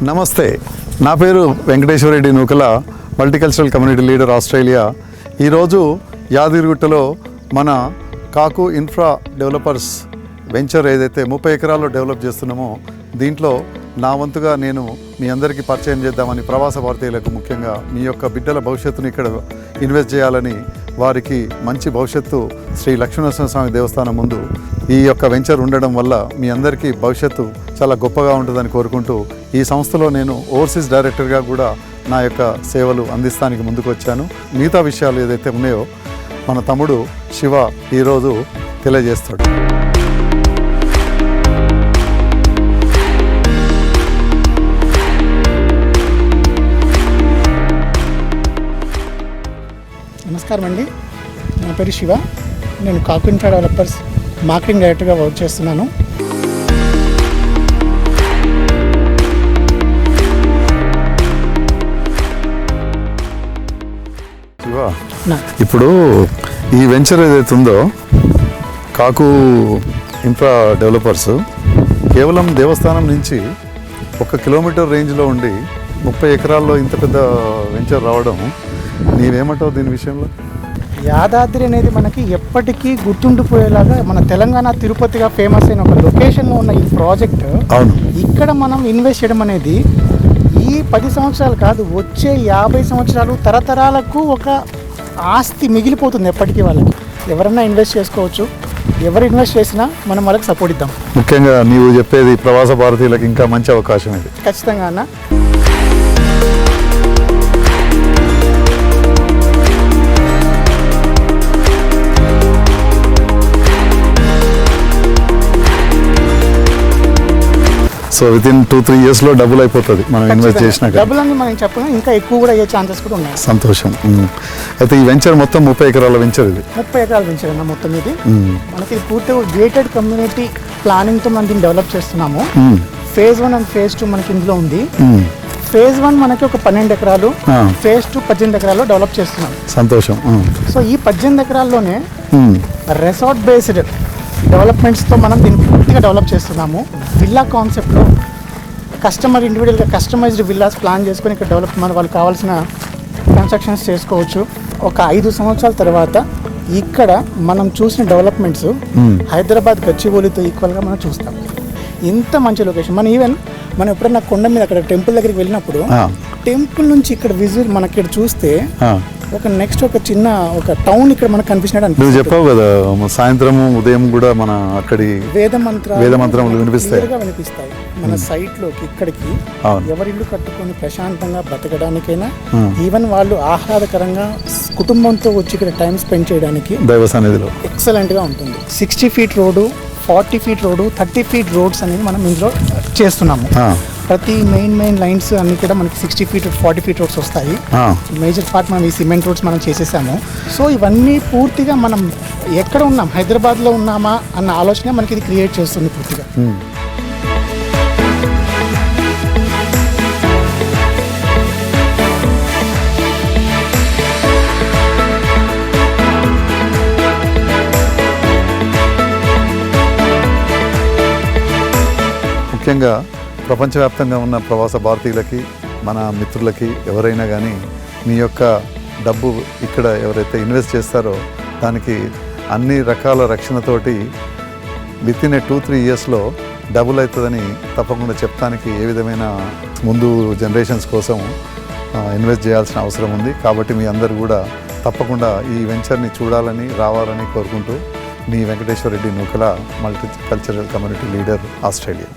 నమస్తే, నా పేరు వెంకటేశ్వర రెడ్డి నూకల, మల్టీకల్చరల్ కమ్యూనిటీ లీడర్, ఆస్ట్రేలియా. ఈరోజు యాదగిరిగుట్టలో మన కాకు ఇన్ఫ్రా డెవలపర్స్ వెంచర్ ఏదైతే 30 ఎకరాల్లో డెవలప్ చేస్తున్నామో దీంట్లో నా వంతుగా నేను మీ అందరికీ పరిచయం చేద్దామని, ప్రవాస భారతీయులకు ముఖ్యంగా మీ యొక్క బిడ్డల భవిష్యత్తును ఇక్కడ ఇన్వెస్ట్ చేయాలని, వారికి మంచి భవిష్యత్తు శ్రీ లక్ష్మీనరసింహస్వామి దేవస్థానం ముందు ఈ యొక్క వెంచర్ ఉండడం వల్ల మీ అందరికీ భవిష్యత్తు చాలా గొప్పగా ఉంటుందని కోరుకుంటూ ఈ సంస్థలో నేను ఓవర్సీస్ డైరెక్టర్గా కూడా నా యొక్క సేవలు అందిస్తానికి ముందుకు వచ్చాను. మిగతా విషయాలు ఏదైతే ఉన్నాయో మన తమ్ముడు శివ ఈరోజు తెలియజేస్తాడు. నమస్కారం అండి, నా పేరు శివ. నేను కాకు ఇన్ఫ్రా డెవలపర్స్ మార్కెటింగ్ డైరెక్టర్గా వర్క్ చేస్తున్నాను. శివ, ఇప్పుడు ఈ వెంచర్ ఏదైతే ఉందో కాకు ఇన్ఫ్రా డెవలపర్స్ కేవలం దేవస్థానం నుంచి 1 కిలోమీటర్ రేంజ్లో ఉండి 30 ఎకరాల్లో ఇంత పెద్ద వెంచర్ రావడం, నీవేమంటావు దీని విషయంలో? యాదాద్రి అనేది మనకి ఎప్పటికీ గుర్తుండిపోయేలాగా మన తెలంగాణ తిరుపతిగా ఫేమస్ అయిన ఒక లొకేషన్లో ఉన్న ఈ ప్రాజెక్ట్, అవును, ఇక్కడ మనం ఇన్వెస్ట్ చేయడం అనేది ఈ 10 సంవత్సరాలు కాదు, వచ్చే 50 సంవత్సరాలు తరతరాలకు ఒక ఆస్తి మిగిలిపోతుంది ఎప్పటికీ. వాళ్ళకి ఎవరన్నా ఇన్వెస్ట్ చేసుకోవచ్చు, ఎవరు ఇన్వెస్ట్ చేసినా మనం వాళ్ళకి సపోర్ట్ ఇద్దాం. ముఖ్యంగా నీవు చెప్పేది ప్రవాస భారతీయులకు ఇంకా మంచి అవకాశం ఇది. ఖచ్చితంగా అన్న. సో వితిన్ 2-3 ఇయర్స్లో డబుల్ అయిపోతుంది మనం ఇన్వెస్ట్ చేసినాక. డబుల్ అని మనం చెప్పినా ఇంకా ఎక్కువ కూడా అయ్యే ఛాన్సెస్ కూడా ఉన్నాయి. సంతోషం. అయితే ఈ వెంచర్ మొత్తం 30 ఎకరాల వెంచర్ ఇది. 30 ఎకరాల వెంచర్ అన్న మొత్తం ఇది. మనకి పూర్తిగా గేటెడ్ కమ్యూనిటీ ప్లానింగ్తో మనం దీన్ని డెవలప్ చేస్తున్నాము. ఫేజ్ 1 అండ్ ఫేజ్ 2 మనకి ఇందులో ఉంది. ఫేజ్ 1 మనకి ఒక 12 ఎకరాలు, ఫేజ్ 2 18 ఎకరాల్లో డెవలప్ చేస్తున్నాం. సంతోషం. సో ఈ 18 ఎకరాల్లోనే రెసార్ట్ బేస్డ్ డెవలప్మెంట్స్తో మనం దీన్ని పూర్తిగా డెవలప్ చేస్తున్నాము. విల్లా కాన్సెప్ట్లో కస్టమర్ ఇండివిజువల్గా కస్టమైజ్డ్ విల్లాస్ ప్లాన్ చేసుకొని ఇక్కడ డెవలప్ మన వాళ్ళకి కావాల్సిన కన్స్ట్రక్షన్స్ చేసుకోవచ్చు. ఒక 5 సంవత్సరాల తర్వాత ఇక్కడ మనం చూసిన డెవలప్మెంట్స్ హైదరాబాద్ గచ్చిబౌలితో ఈక్వల్గా మనం చూస్తాం. ఇంత మంచి లొకేషన్. మనం ఎప్పుడన్నా కొండ మీద అక్కడ టెంపుల్ దగ్గరికి వెళ్ళినప్పుడు టెంపుల్ నుంచి ఇక్కడ విజిట్ మనకి ఇక్కడ చూస్తే ఒక చిన్న టౌన్ ఇక్కడ మనకు కనిపిస్తున్నట్టు నువ్వు చెప్పావు కదా, సాయంత్రం ఉదయం కూడా మన అక్కడి వేద మంత్రములు వినిపిస్తాయి. మన సైట్ లోకి ఇక్కడికి ఎవరిల్లు కట్టుకొని ప్రశాంతంగా బ్రతకడానికైనా, ఈవెన్ వాళ్ళు ఆహ్లాదకరంగా కుటుంబంతో వచ్చి ఇక్కడ టైం స్పెండ్ చేయడానికి దైవ సన్నిధిలో ఎక్సలెంట్ గా ఉంటుంది. 60 feet road, 40 feet road, 30 feet roads అనేది మనం ఇందులో చేస్తున్నాము. ప్రతి మెయిన్ లైన్స్ అన్ని కూడా మనకి 60 ఫీట్ 40 ఫీట్ రోడ్స్ వస్తాయి. మేజర్ పార్ట్ మనం ఈ సిమెంట్ రోడ్స్ మనం చేసేసాము. సో ఇవన్నీ పూర్తిగా మనం ఎక్కడ ఉన్నాం, హైదరాబాద్లో ఉన్నామా అన్న ఆలోచన మనకి ఇది క్రియేట్ చేస్తుంది పూర్తిగా. ముఖ్యంగా ప్రపంచవ్యాప్తంగా ఉన్న ప్రవాస భారతీయులకి, మన మిత్రులకి, ఎవరైనా కానీ మీ యొక్క డబ్బు ఇక్కడ ఎవరైతే ఇన్వెస్ట్ చేస్తారో దానికి అన్ని రకాల రక్షణతోటి వితిన్ 2-3 ఇయర్స్లో డబుల్ అవుతుందని తప్పకుండా చెప్తానికి ఏ విధమైన ముందు జనరేషన్స్ కోసం ఇన్వెస్ట్ చేయాల్సిన అవసరం ఉంది. కాబట్టి మీ అందరూ కూడా తప్పకుండా ఈ వెంచర్ని చూడాలని, రావాలని కోరుకుంటూ మీ Venkateswara Reddy Nukala, multi cultural community leader, Australia.